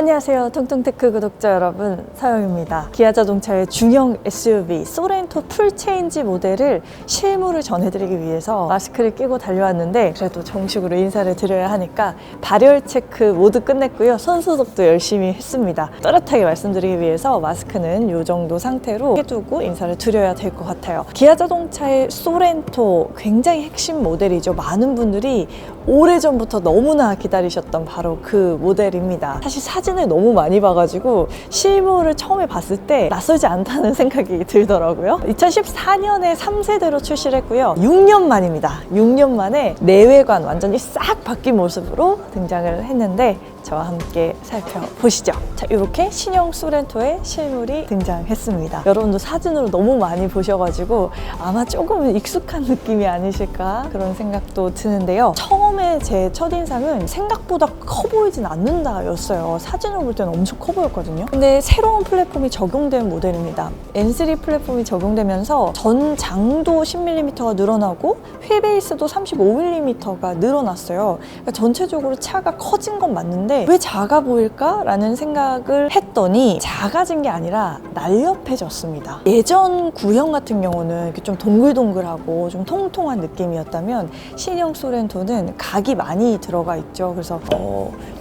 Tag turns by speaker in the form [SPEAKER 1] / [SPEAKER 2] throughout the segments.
[SPEAKER 1] 안녕하세요. 통통테크 구독자 여러분, 서영입니다. 기아자동차의 중형 SUV 소렌토 풀체인지 모델을 실물을 전해드리기 위해서 마스크를 끼고 달려왔는데 그래도 정식으로 인사를 드려야 하니까 발열 체크 모두 끝냈고요. 손 소독도 열심히 했습니다. 또렷하게 말씀드리기 위해서 마스크는 이 정도 상태로 해두고 인사를 드려야 될 것 같아요. 기아자동차의 소렌토 굉장히 핵심 모델이죠. 많은 분들이 오래전부터 너무나 기다리셨던 바로 그 모델입니다. 사실 사진을 너무 많이 봐가지고 실물을 처음에 봤을 때 낯설지 않다는 생각이 들더라고요. 2014년에 3세대로 출시를 했고요. 6년 만입니다. 6년 만에 내외관 완전히 싹 바뀐 모습으로 등장을 했는데 저와 함께 살펴보시죠. 자, 이렇게 신형 소렌토의 실물이 등장했습니다. 여러분도 사진으로 너무 많이 보셔가지고 아마 조금 익숙한 느낌이 아니실까 그런 생각도 드는데요. 처음에 제 첫인상은 생각보다 커 보이진 않는다 였어요. 사진으로 볼 때는 엄청 커 보였거든요. 근데 새로운 플랫폼이 적용된 모델입니다. N3 플랫폼이 적용되면서 전장도 10mm가 늘어나고 휠베이스도 35mm가 늘어났어요. 그러니까 전체적으로 차가 커진 건 맞는데 왜 작아 보일까? 라는 생각을 했더니 작아진 게 아니라 날렵해졌습니다. 예전 구형 같은 경우는 이렇게 좀 동글동글하고 좀 통통한 느낌이었다면 신형 소렌토는 각이 많이 들어가 있죠. 그래서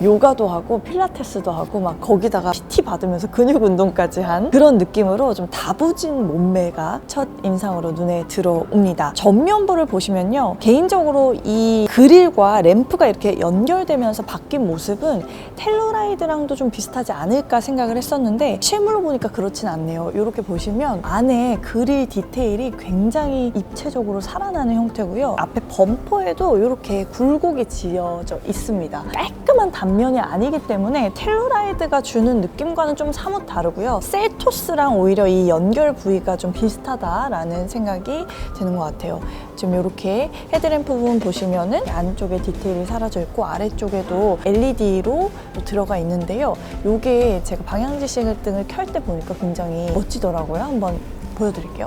[SPEAKER 1] 요가도 하고 필라테스도 하고 막 거기다가 PT 받으면서 근육 운동까지 한 그런 느낌으로 좀 다부진 몸매가 첫 인상으로 눈에 들어옵니다. 전면부를 보시면요. 개인적으로 이 그릴과 램프가 이렇게 연결되면서 바뀐 모습은 텔루라이드랑도 좀 비슷하지 않을까 생각을 했었는데 실물로 보니까 그렇진 않네요. 이렇게 보시면 안에 그릴 디테일이 굉장히 입체적으로 살아나는 형태고요. 앞에 범퍼에도 이렇게 굴곡이 지어져 있습니다. 깔끔한 단면이 아니기 때문에 텔루라이드가 주는 느낌과는 좀 사뭇 다르고요. 셀토스랑 오히려 이 연결 부위가 좀 비슷하다라는 생각이 드는 것 같아요. 지금 이렇게 헤드램프 부분 보시면은 안쪽에 디테일이 사라져 있고 아래쪽에도 LED로 들어가 있는데요. 이게 제가 방향지시 등을 켤 때 보니까 굉장히 멋지더라고요. 한번 보여드릴게요.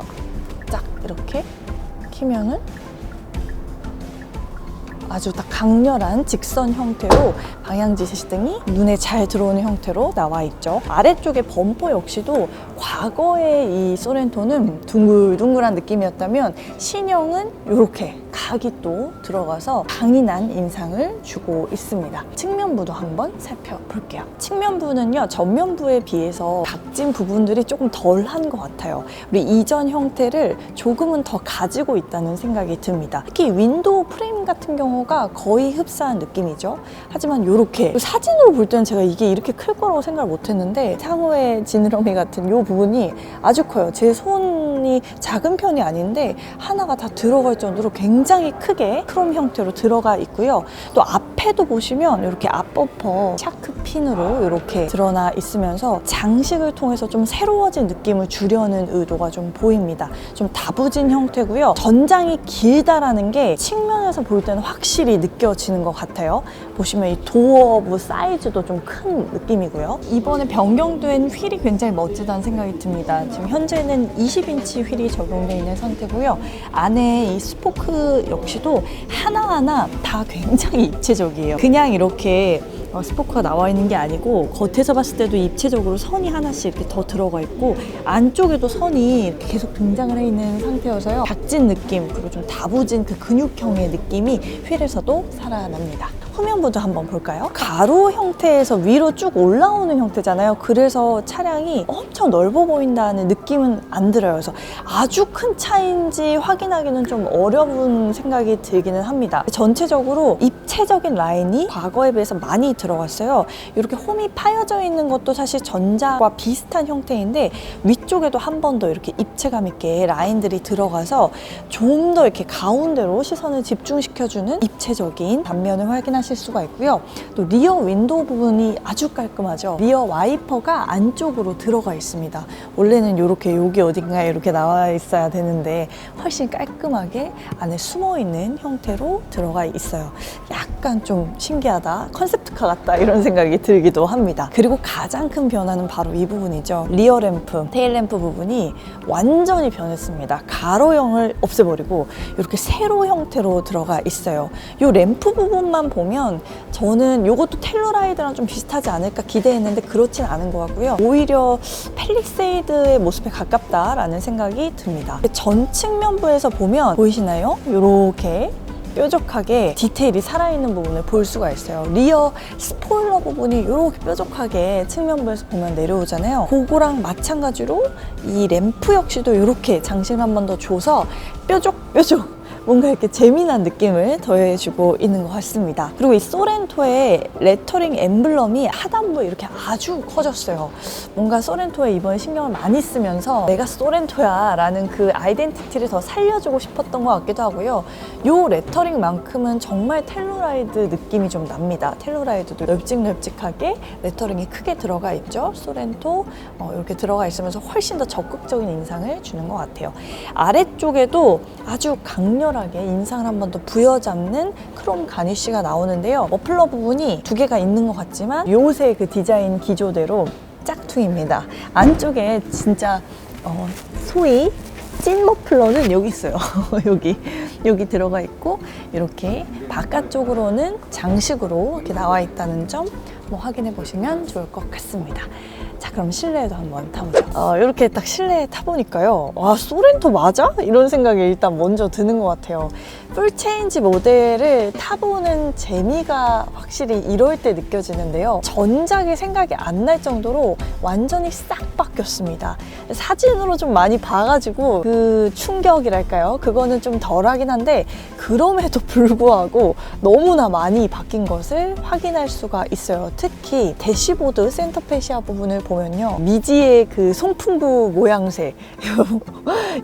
[SPEAKER 1] 쫙 이렇게 키면은 아주 딱 강렬한 직선 형태로 방향지시등이 눈에 잘 들어오는 형태로 나와 있죠. 아래쪽에 범퍼 역시도 과거의 이 소렌토는 둥글둥글한 느낌이었다면 신형은 이렇게 각이 또 들어가서 강인한 인상을 주고 있습니다. 측면부도 한번 살펴볼게요. 측면부는요, 전면부에 비해서 각진 부분들이 조금 덜한 것 같아요. 우리 이전 형태를 조금은 더 가지고 있다는 생각이 듭니다. 특히 윈도우 프레임 같은 경우가 거의 흡사한 느낌이죠. 하지만 이렇게 사진으로 볼 때는 제가 이게 이렇게 클 거라고 생각을 못 했는데 상호의 지느러미 같은 이 부분이 아주 커요. 제 손이 작은 편이 아닌데 하나가 다 들어갈 정도로 굉장히 크게 크롬 형태로 들어가 있고요. 또 앞에도 보시면 이렇게 앞버퍼 샤크핀으로 이렇게 드러나 있으면서 장식을 통해서 좀 새로워진 느낌을 주려는 의도가 좀 보입니다. 좀 다부진 형태고요. 전장이 길다라는 게 측면에서 볼 때는 확실히 느껴지는 것 같아요. 보시면 이 도어부 사이즈도 좀 큰 느낌이고요. 이번에 변경된 휠이 굉장히 멋지다는 생각이 듭니다. 지금 현재는 20인치 휠이 적용되어 있는 상태고요. 안에 이 스포크 역시도 하나하나 다 굉장히 입체적이에요. 그냥 이렇게 스포크가 나와 있는 게 아니고 겉에서 봤을 때도 입체적으로 선이 하나씩 이렇게 더 들어가 있고 안쪽에도 선이 이렇게 계속 등장을 해 있는 상태여서요. 각진 느낌 그리고 좀 다부진 그 근육형의 느낌이 휠에서도 살아납니다. 후면부도 한번 볼까요? 가로 형태에서 위로 쭉 올라오는 형태잖아요. 그래서 차량이 엄청 넓어 보인다는 느낌은 안 들어요. 그래서 아주 큰 차인지 확인하기는 좀 어려운 생각이 들기는 합니다. 전체적으로 입체적인 라인이 과거에 비해서 많이 들어갔어요. 이렇게 홈이 파여져 있는 것도 사실 전자와 비슷한 형태인데 위쪽에도 한 번 더 이렇게 입체감 있게 라인들이 들어가서 좀 더 이렇게 가운데로 시선을 집중시켜주는 입체적인 단면을 확인하실 수가 있고요. 또 리어 윈도우 부분이 아주 깔끔하죠. 리어 와이퍼가 안쪽으로 들어가 있습니다. 원래는 이렇게 여기 어딘가에 이렇게 나와 있어야 되는데 훨씬 깔끔하게 안에 숨어 있는 형태로 들어가 있어요. 약간 좀 신기하다, 컨셉트카 같다 이런 생각이 들기도 합니다. 그리고 가장 큰 변화는 바로 이 부분이죠. 리어 램프, 테일 램프 부분이 완전히 변했습니다. 가로형을 없애버리고 이렇게 세로 형태로 들어가 있어요. 이 램프 부분만 보면 보면 저는 이것도 텔루라이드랑 좀 비슷하지 않을까 기대했는데 그렇진 않은 것 같고요. 오히려 팰리세이드의 모습에 가깝다라는 생각이 듭니다. 전 측면부에서 보면 보이시나요? 이렇게 뾰족하게 디테일이 살아있는 부분을 볼 수가 있어요. 리어 스포일러 부분이 이렇게 뾰족하게 측면부에서 보면 내려오잖아요. 그거랑 마찬가지로 이 램프 역시도 이렇게 장식을 한 번 더 줘서 뾰족뾰족 뭔가 이렇게 재미난 느낌을 더해주고 있는 것 같습니다. 그리고 이 소렌토의 레터링 엠블럼이 하단부에 이렇게 아주 커졌어요. 뭔가 소렌토에 이번에 신경을 많이 쓰면서 내가 소렌토야 라는 그 아이덴티티를 더 살려주고 싶었던 것 같기도 하고요. 이 레터링만큼은 정말 텔루라이드 느낌이 좀 납니다. 텔루라이드도 널찍널찍하게 레터링이 크게 들어가 있죠. 소렌토 이렇게 들어가 있으면서 훨씬 더 적극적인 인상을 주는 것 같아요. 아래쪽에도 아주 강렬한 인상을 한 번 더 부여잡는 크롬 가니쉬가 나오는데요. 머플러 부분이 두 개가 있는 것 같지만 요새 그 디자인 기조대로 짝퉁입니다. 안쪽에 진짜 소위 찐 머플러는 여기 있어요. 여기 들어가 있고 이렇게 바깥쪽으로는 장식으로 이렇게 나와 있다는 점 확인해 보시면 좋을 것 같습니다. 자, 그럼 실내에도 한번 타보죠. 이렇게 딱 실내에 타보니까요. 와, 소렌토 맞아? 이런 생각이 일단 먼저 드는 것 같아요. 풀체인지 모델을 타보는 재미가 확실히 이럴 때 느껴지는데요. 전작이 생각이 안 날 정도로 완전히 싹 바뀌었습니다. 사진으로 좀 많이 봐가지고 그 충격이랄까요? 그거는 좀 덜하긴 한데 그럼에도 불구하고 너무나 많이 바뀐 것을 확인할 수가 있어요. 특히 대시보드 센터 페시아 부분을 보면요. 미지의 그 송풍구 모양새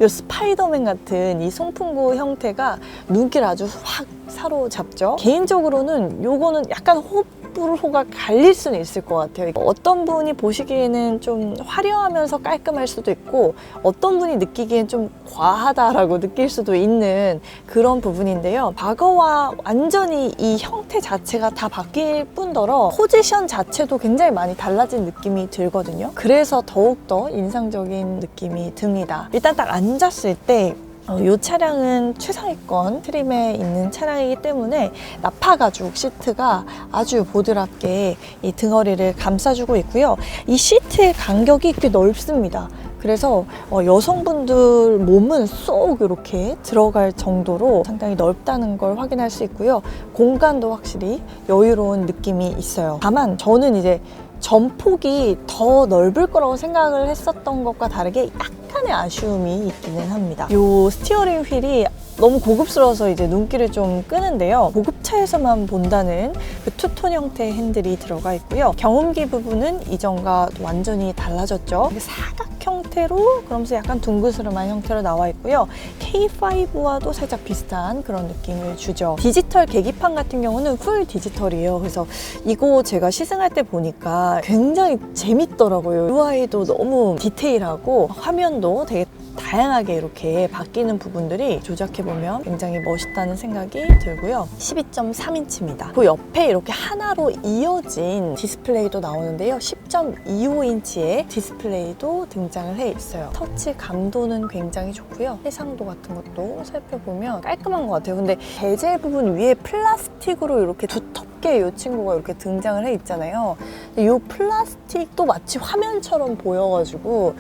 [SPEAKER 1] 이 스파이더맨 같은 이 송풍구 형태가 눈길 아주 확 사로잡죠. 개인적으로는 요거는 약간 호불호가 갈릴 수는 있을 것 같아요. 어떤 분이 보시기에는 좀 화려하면서 깔끔할 수도 있고 어떤 분이 느끼기엔 좀 과하다라고 느낄 수도 있는 그런 부분인데요. 과거와 완전히 이 형태 자체가 다 바뀔 뿐더러 포지션 자체도 굉장히 많이 달라진 느낌이 들거든요. 그래서 더욱더 인상적인 느낌이 듭니다. 일단 딱 앉았을 때 이 차량은 최상위권 트림에 있는 차량이기 때문에 나파 가죽 시트가 아주 보드랍게 이 등허리를 감싸주고 있고요. 이 시트의 간격이 꽤 넓습니다. 그래서 여성분들 몸은 쏙 이렇게 들어갈 정도로 상당히 넓다는 걸 확인할 수 있고요. 공간도 확실히 여유로운 느낌이 있어요. 다만 저는 이제 전폭이 더 넓을 거라고 생각을 했었던 것과 다르게 약간의 아쉬움이 있기는 합니다. 이 스티어링 휠이 너무 고급스러워서 이제 눈길을 좀 끄는데요. 고급차에서만 본다는 그 투톤 형태의 핸들이 들어가 있고요. 경운기 부분은 이전과 완전히 달라졌죠. 사각 형태로 그러면서 약간 둥그스름한 형태로 나와 있고요. K5와도 살짝 비슷한 그런 느낌을 주죠. 디지털 계기판 같은 경우는 풀 디지털이에요. 그래서 이거 제가 시승할 때 보니까 굉장히 재밌더라고요. UI도 너무 디테일하고 화면도 되게 다양하게 이렇게 바뀌는 부분들이 조작해보면 굉장히 멋있다는 생각이 들고요. 12.3인치입니다. 그 옆에 이렇게 하나로 이어진 디스플레이도 나오는데요. 10.25인치의 디스플레이도 등장을 해 있어요. 터치 감도는 굉장히 좋고요. 해상도 같은 것도 살펴보면 깔끔한 것 같아요. 근데 베젤 부분 위에 플라스틱으로 이렇게 두텁게 이 친구가 이렇게 등장을 해 있잖아요. 근데 이 플라스틱도 마치 화면처럼 보여가지고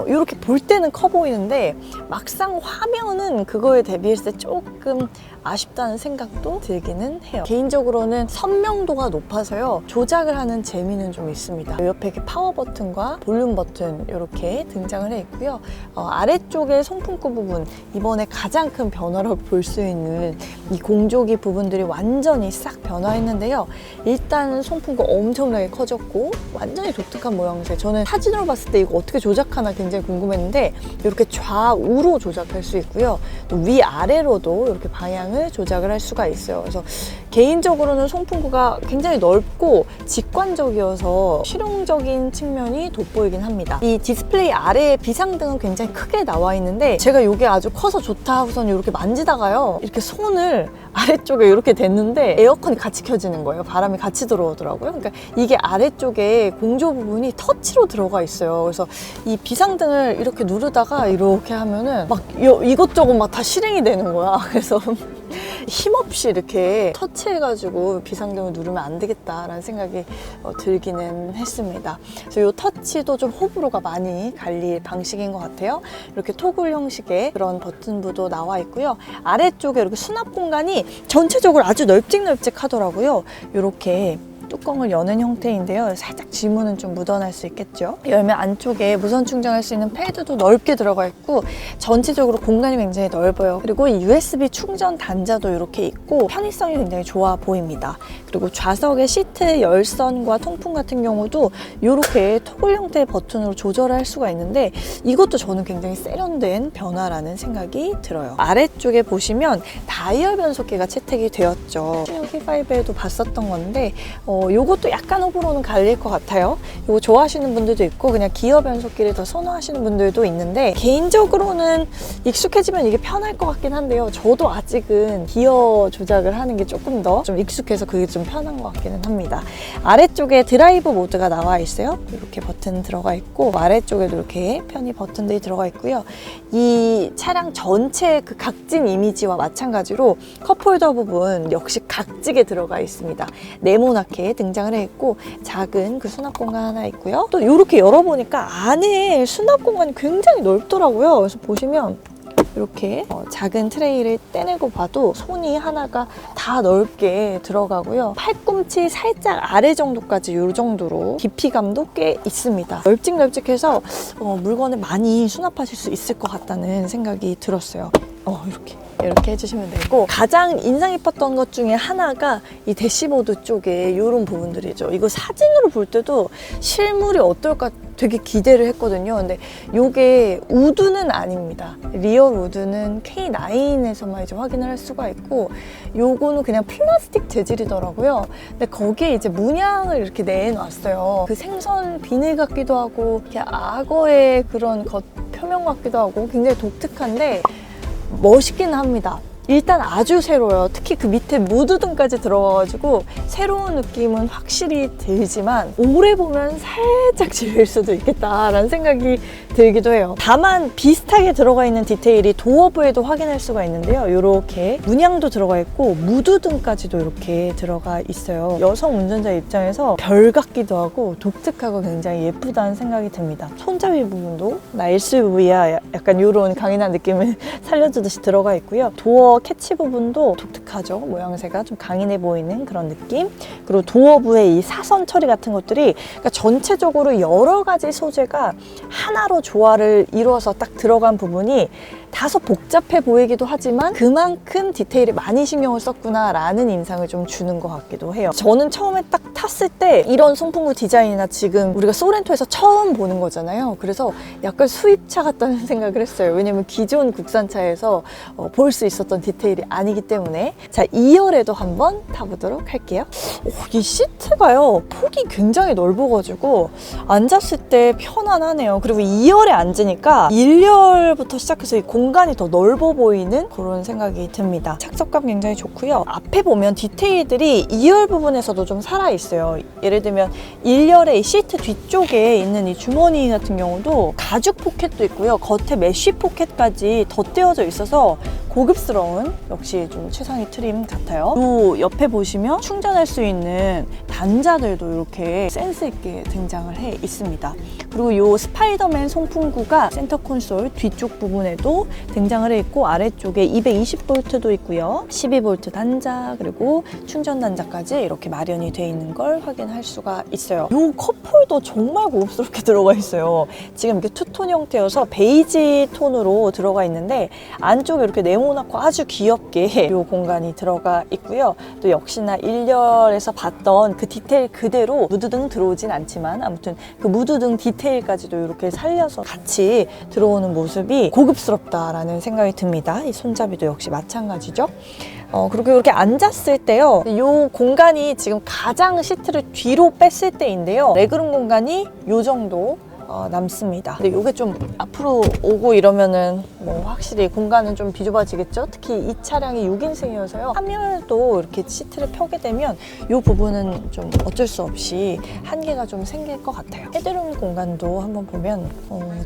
[SPEAKER 1] 이렇게 볼 때는 커 보이는데 막상 화면은 그거에 대비했을 때 조금 아쉽다는 생각도 들기는 해요. 개인적으로는 선명도가 높아서요. 조작을 하는 재미는 좀 있습니다. 옆에 이렇게 파워 버튼과 볼륨 버튼 이렇게 등장을 해 있고요. 아래쪽에 송풍구 부분, 이번에 가장 큰 변화라고 볼 수 있는 이 공조기 부분들이 완전히 싹 변화했는데요. 일단 송풍구 엄청나게 커졌고 완전히 독특한 모양새. 저는 사진으로 봤을 때 이거 어떻게 조작하나 굉장히 궁금했는데 이렇게 좌우로 조작할 수 있고요. 또 위아래로도 이렇게 방향을 조작을 할 수가 있어요. 그래서 개인적으로는 송풍구가 굉장히 넓고 직관적이어서 실용적인 측면이 돋보이긴 합니다. 이 디스플레이 아래에 비상등은 굉장히 크게 나와 있는데 제가 이게 아주 커서 좋다 하고선 이렇게 만지다가요. 이렇게 손을 아래쪽에 이렇게 댔는데 에어컨이 같이 켜지는 거예요. 바람이 같이 들어오더라고요. 그러니까 이게 아래쪽에 공조 부분이 터치로 들어가 있어요. 그래서 이 비상등을 이렇게 누르다가 이렇게 하면은 막 이것저것 막 다 실행이 되는 거야. 그래서 힘없이 이렇게 터치해가지고 비상등을 누르면 안 되겠다라는 생각이 들기는 했습니다. 그래서 이 터치도 좀 호불호가 많이 갈릴 방식인 것 같아요. 이렇게 토글 형식의 그런 버튼부도 나와 있고요. 아래쪽에 이렇게 수납 공간이 전체적으로 아주 널찍널찍하더라고요. 이렇게 뚜껑을 여는 형태인데요. 살짝 지문은 좀 묻어날 수 있겠죠. 열면 안쪽에 무선 충전할 수 있는 패드도 넓게 들어가 있고 전체적으로 공간이 굉장히 넓어요. 그리고 이 USB 충전 단자도 이렇게 있고 편의성이 굉장히 좋아 보입니다. 그리고 좌석의 시트 열선과 통풍 같은 경우도 이렇게 토글 형태의 버튼으로 조절할 수가 있는데 이것도 저는 굉장히 세련된 변화라는 생각이 들어요. 아래쪽에 보시면 다이얼 변속기가 채택이 되었죠. 신형 P5에도 봤었던 건데 요것도 약간 호불호는 갈릴 것 같아요. 이거 좋아하시는 분들도 있고 그냥 기어 변속기를 더 선호하시는 분들도 있는데 개인적으로는 익숙해지면 이게 편할 것 같긴 한데요. 저도 아직은 기어 조작을 하는 게 조금 더 좀 익숙해서 그게 좀 편한 것 같기는 합니다. 아래쪽에 드라이브 모드가 나와 있어요. 이렇게 버튼 들어가 있고 아래쪽에도 이렇게 편의 버튼들이 들어가 있고요. 이 차량 전체 그 각진 이미지와 마찬가지로 컵홀더 부분 역시 각지게 들어가 있습니다. 네모나게 등장을 해 있고 작은 그 수납 공간 하나 있고요. 또 이렇게 열어보니까 안에 수납 공간이 굉장히 넓더라고요. 그래서 보시면 이렇게 작은 트레이를 떼내고 봐도 손이 하나가 다 넓게 들어가고요. 팔꿈치 살짝 아래 정도까지 이 정도로 깊이감도 꽤 있습니다. 널찍널찍해서 물건을 많이 수납하실 수 있을 것 같다는 생각이 들었어요. 이렇게 해주시면 되고 가장 인상 깊었던 것 중에 하나가 이 대시보드 쪽에 이런 부분들이죠. 이거 사진으로 볼 때도 실물이 어떨까 되게 기대를 했거든요. 근데 이게 우드는 아닙니다. 리얼 우드는 K9에서만 이제 확인을 할 수가 있고 요거는 그냥 플라스틱 재질이더라고요. 근데 거기에 이제 문양을 이렇게 내놨어요. 그 생선 비늘 같기도 하고 이렇게 악어의 그런 표면 같기도 하고 굉장히 독특한데 멋있긴 합니다. 일단 아주 새로워요. 특히 그 밑에 무드등까지 들어가가지고 새로운 느낌은 확실히 들지만 오래 보면 살짝 질릴 수도 있겠다라는 생각이 들기도 해요. 다만 비슷하게 들어가 있는 디테일이 도어부에도 확인할 수가 있는데요. 이렇게 문양도 들어가 있고 무드등까지도 이렇게 들어가 있어요. 여성 운전자 입장에서 별 같기도 하고 독특하고 굉장히 예쁘다는 생각이 듭니다. 손잡이 부분도 나 SUV야 약간 이런 강인한 느낌을 살려주듯이 들어가 있고요. 도어 캐치 부분도 독특하죠. 모양새가 좀 강인해 보이는 그런 느낌. 그리고 도어부의 이 사선 처리 같은 것들이 그러니까 전체적으로 여러 가지 소재가 하나로 조화를 이루어서 딱 들어간 부분이 다소 복잡해 보이기도 하지만 그만큼 디테일에 많이 신경을 썼구나 라는 인상을 좀 주는 것 같기도 해요. 저는 처음에 딱 탔을 때 이런 송풍구 디자인이나 지금 우리가 소렌토에서 처음 보는 거잖아요. 그래서 약간 수입차 같다는 생각을 했어요. 왜냐면 기존 국산차에서 볼 수 있었던 디테일이 아니기 때문에. 자, 2열에도 한번 타보도록 할게요. 이 시트가요 폭이 굉장히 넓어가지고 앉았을 때 편안하네요. 그리고 2열에 앉으니까 1열부터 시작해서 이 공간이 더 넓어 보이는 그런 생각이 듭니다. 착석감 굉장히 좋고요. 앞에 보면 디테일들이 2열 부분에서도 좀 살아있어요. 예를 들면 1열의 이 시트 뒤쪽에 있는 이 주머니 같은 경우도 가죽 포켓도 있고요. 겉에 메쉬 포켓까지 덧대어져 있어서 고급스러운 역시 좀 최상위 트림 같아요. 또 옆에 보시면 충전할 수 있는 단자들도 이렇게 센스 있게 등장을 해 있습니다. 그리고 이 스파이더맨 송풍구가 센터 콘솔 뒤쪽 부분에도 등장을 해 있고 아래쪽에 220V도 있고요. 12V 단자 그리고 충전 단자까지 이렇게 마련이 되어 있는 걸 확인할 수가 있어요. 이 컵홀더 정말 고급스럽게 들어가 있어요. 지금 이렇게 투톤 형태여서 베이지 톤으로 들어가 있는데 안쪽에 이렇게 네모나고 아주 귀엽게 이 공간이 들어가 있고요. 또 역시나 1열에서 봤던 그 디테일 그대로 무드등 들어오진 않지만 아무튼 그 무드등 디테일까지도 이렇게 살려서 같이 들어오는 모습이 고급스럽다라는 생각이 듭니다. 이 손잡이도 역시 마찬가지죠. 그리고 이렇게 앉았을 때요. 이 공간이 지금 가장 시트를 뒤로 뺐을 때인데요. 레그룸 공간이 이 정도 남습니다. 근데 이게 좀 앞으로 오고 이러면은 뭐 확실히 공간은 좀 비좁아지겠죠. 특히 이 차량이 6인승이어서요. 3열도 이렇게 시트를 펴게 되면 이 부분은 좀 어쩔 수 없이 한계가 좀 생길 것 같아요. 헤드룸 공간도 한번 보면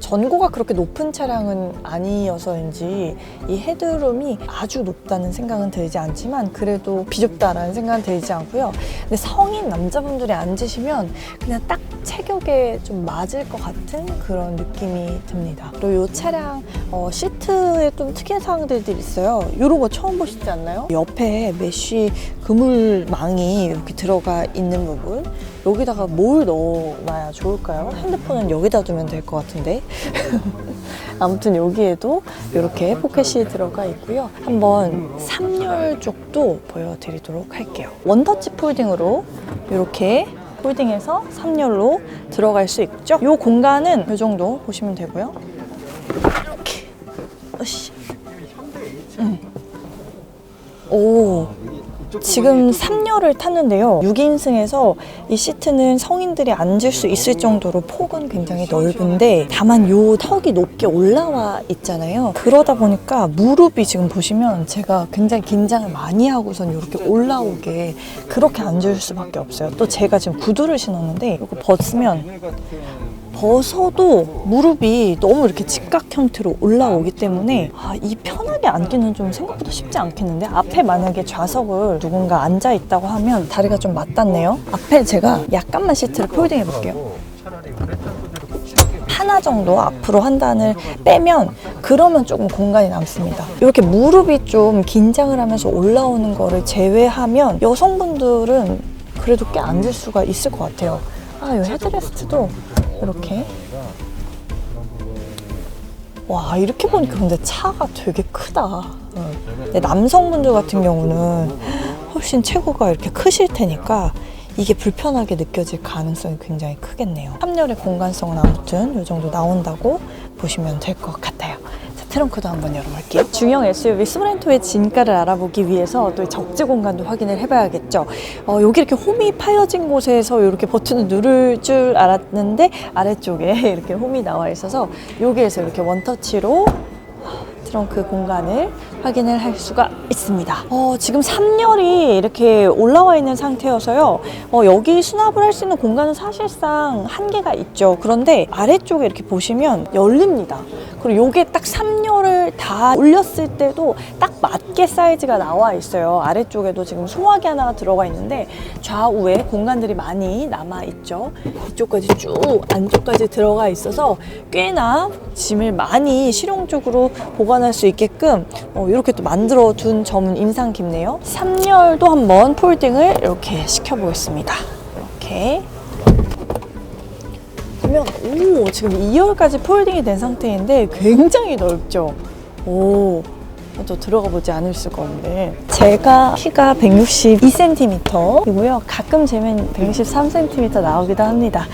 [SPEAKER 1] 전고가 그렇게 높은 차량은 아니어서인지 이 헤드룸이 아주 높다는 생각은 들지 않지만 그래도 비좁다라는 생각은 들지 않고요. 근데 성인 남자분들이 앉으시면 그냥 딱 체격에 좀 맞을 것 같은 그런 느낌이 듭니다. 그리고 이 차량 시트에 좀 특이한 사항들이 있어요. 이런 거 처음 보시지 않나요? 옆에 메쉬 그물망이 이렇게 들어가 있는 부분, 여기다가 뭘 넣어놔야 좋을까요? 핸드폰은 여기다 두면 될 것 같은데. 아무튼 여기에도 이렇게 포켓이 들어가 있고요. 한번 3열 쪽도 보여드리도록 할게요. 원터치 폴딩으로 이렇게 폴딩해서 3열로 들어갈 수 있죠. 이 공간은 이 정도 보시면 되고요. 이렇게. 으쌰. 오. 지금 3열을 탔는데요. 6인승에서 이 시트는 성인들이 앉을 수 있을 정도로 폭은 굉장히 넓은데 다만 요 턱이 높게 올라와 있잖아요. 그러다 보니까 무릎이 지금 보시면 제가 굉장히 긴장을 많이 하고선 이렇게 올라오게 그렇게 앉을 수밖에 없어요. 또 제가 지금 구두를 신었는데 이거 벗어도 무릎이 너무 이렇게 직각 형태로 올라오기 때문에 이 편하게 앉기는 좀 생각보다 쉽지 않겠는데, 앞에 만약에 좌석을 누군가 앉아 있다고 하면 다리가 좀 맞닿네요. 앞에 제가 약간만 시트를 폴딩 해볼게요. 하나 정도 앞으로 한 단을 빼면 그러면 조금 공간이 남습니다. 이렇게 무릎이 좀 긴장을 하면서 올라오는 거를 제외하면 여성분들은 그래도 꽤 앉을 수가 있을 것 같아요. 이 헤드레스트도 이렇게. 와, 이렇게 보니까 근데 차가 되게 크다. 근데 남성분들 같은 경우는 훨씬 체구가 이렇게 크실 테니까 이게 불편하게 느껴질 가능성이 굉장히 크겠네요. 3열의 공간성은 아무튼 이 정도 나온다고 보시면 될 것 같아요. 자, 트렁크도 한번 열어볼게요. 중형 SUV 소렌토의 진가를 알아보기 위해서 또 적재 공간도 확인을 해봐야겠죠. 여기 이렇게 홈이 파여진 곳에서 이렇게 버튼을 누를 줄 알았는데 아래쪽에 이렇게 홈이 나와 있어서 여기에서 이렇게 원터치로 트렁크 공간을 확인을 할 수가 있습니다. 지금 3열이 이렇게 올라와 있는 상태여서요. 여기 수납을 할 수 있는 공간은 사실상 한계가 있죠. 그런데 아래쪽에 이렇게 보시면 열립니다. 그리고 이게 딱 3열을 다 올렸을 때도 딱 맞게 사이즈가 나와 있어요. 아래쪽에도 지금 소화기 하나가 들어가 있는데 좌우에 공간들이 많이 남아 있죠. 이쪽까지 쭉 안쪽까지 들어가 있어서 꽤나 짐을 많이 실용적으로 보관할 수 있게끔 이렇게 또 만들어 둔 점은 인상 깊네요. 3열도 한번 폴딩을 이렇게 시켜보겠습니다. 이렇게 보면 지금 2열까지 폴딩이 된 상태인데 굉장히 넓죠. 또 들어가 보지 않을 수가 없네. 제가 키가 162cm이고요. 가끔 재면 163cm 나오기도 합니다.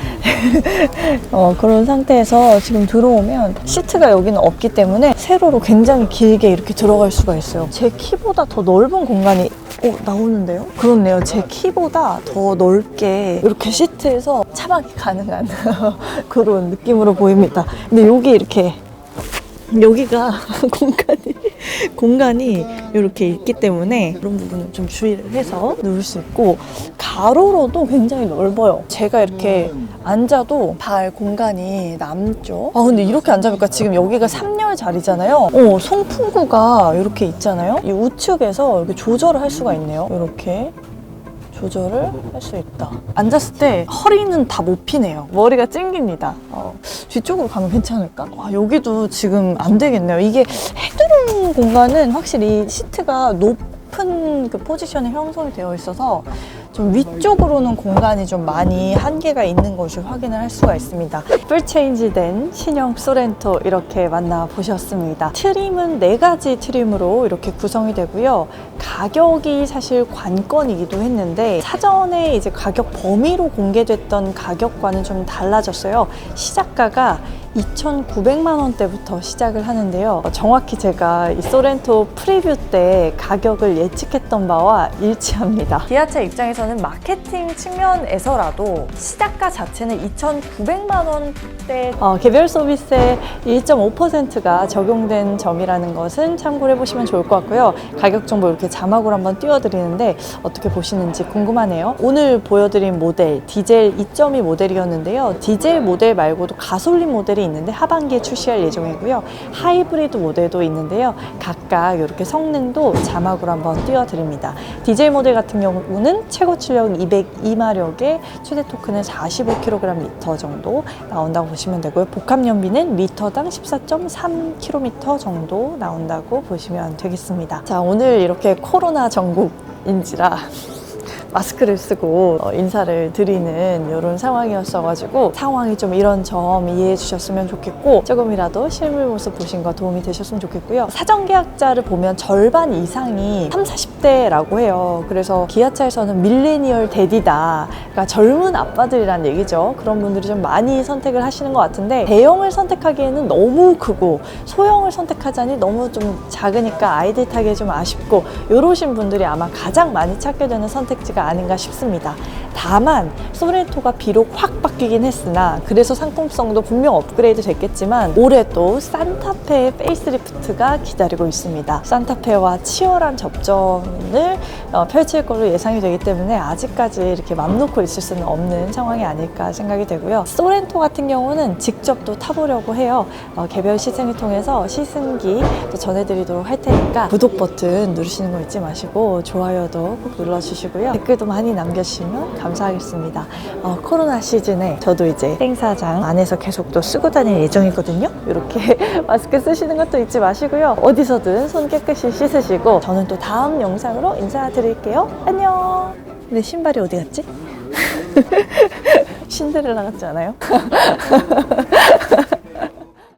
[SPEAKER 1] 그런 상태에서 지금 들어오면 시트가 여기는 없기 때문에 세로로 굉장히 길게 이렇게 들어갈 수가 있어요. 제 키보다 더 넓은 공간이 나오는데요? 그렇네요. 제 키보다 더 넓게 이렇게 시트에서 차박이 가능한 그런 느낌으로 보입니다. 근데 여기가 공간이 이렇게 있기 때문에 그런 부분은 좀 주의를 해서 누울 수 있고, 가로로도 굉장히 넓어요. 제가 이렇게 앉아도 발 공간이 남죠. 근데 이렇게 앉아보니까 지금 여기가 3열 자리잖아요. 송풍구가 이렇게 있잖아요. 이 우측에서 이렇게 조절을 할 수가 있네요. 이렇게 조절을 할 수 있다. 앉았을 때 허리는 다 못 피네요. 머리가 찡깁니다. 뒤쪽으로 가면 괜찮을까? 여기도 지금 안 되겠네요. 이게 헤드룸 공간은 확실히 시트가 높은 그 포지션에 형성이 되어 있어서 좀 위쪽으로는 공간이 좀 많이 한계가 있는 것을 확인을 할 수가 있습니다. 풀 체인지된 신형 소렌토 이렇게 만나보셨습니다. 트림은 4가지 트림으로 이렇게 구성이 되고요. 가격이 사실 관건이기도 했는데 사전에 이제 가격 범위로 공개됐던 가격과는 좀 달라졌어요. 시작가가 2,900만 원대부터 시작을 하는데요. 정확히 제가 이 소렌토 프리뷰 때 가격을 예측했던 바와 일치합니다. 기아차 입장에서는 마케팅 측면에서라도 시작가 자체는 2,900만 원대 개별 서비스의 1.5%가 적용된 점이라는 것은 참고를 해보시면 좋을 것 같고요. 가격 정보 이렇게 자막으로 한번 띄워드리는데 어떻게 보시는지 궁금하네요. 오늘 보여드린 모델 디젤 2.2 모델이었는데요. 디젤 모델 말고도 가솔린 모델이 있는데 하반기에 출시할 예정이고요. 하이브리드 모델도 있는데요. 각각 이렇게 성능도 자막으로 한번 띄워드립니다. 디젤 모델 같은 경우는 최고 출력 202마력에 최대 토크는 45kg/m 정도 나온다고 보시면 되고요. 복합 연비는 리터당 14.3km 정도 나온다고 보시면 되겠습니다. 자, 오늘 이렇게 코로나 전국인지라 마스크를 쓰고 인사를 드리는 이런 상황이었어가지고 상황이 좀 이런 점 이해해 주셨으면 좋겠고 조금이라도 실물 모습 보신 거 도움이 되셨으면 좋겠고요. 사전 계약자를 보면 절반 이상이 30, 40대라고 해요. 그래서 기아차에서는 밀레니얼 데디다, 그러니까 젊은 아빠들이란 얘기죠. 그런 분들이 좀 많이 선택을 하시는 것 같은데 대형을 선택하기에는 너무 크고 소형을 선택하자니 너무 좀 작으니까 아이들 타기 좀 아쉽고 이러신 분들이 아마 가장 많이 찾게 되는 선택지가 아닌가 싶습니다. 다만 소렌토가 비록 확 바뀌긴 했으나 그래서 상품성도 분명 업그레이드 됐겠지만 올해 또 산타페의 페이스리프트가 기다리고 있습니다. 산타페와 치열한 접전을 펼칠 걸로 예상이 되기 때문에 아직까지 이렇게 맘 놓고 있을 수는 없는 상황이 아닐까 생각이 되고요. 소렌토 같은 경우는 직접 또 타보려고 해요. 개별 시승을 통해서 시승기 또 전해드리도록 할 테니까 구독 버튼 누르시는 거 잊지 마시고 좋아요도 꼭 눌러주시고요. 댓글도 많이 남겨주시면 감사하겠습니다. 코로나 시즌에 저도 이제 행사장 안에서 계속 또 쓰고 다닐 예정이거든요. 이렇게 마스크 쓰시는 것도 잊지 마시고요. 어디서든 손 깨끗이 씻으시고 저는 또 다음 영상으로 인사드릴게요. 안녕. 내 신발이 어디 갔지? 신데렐라 같지 않아요?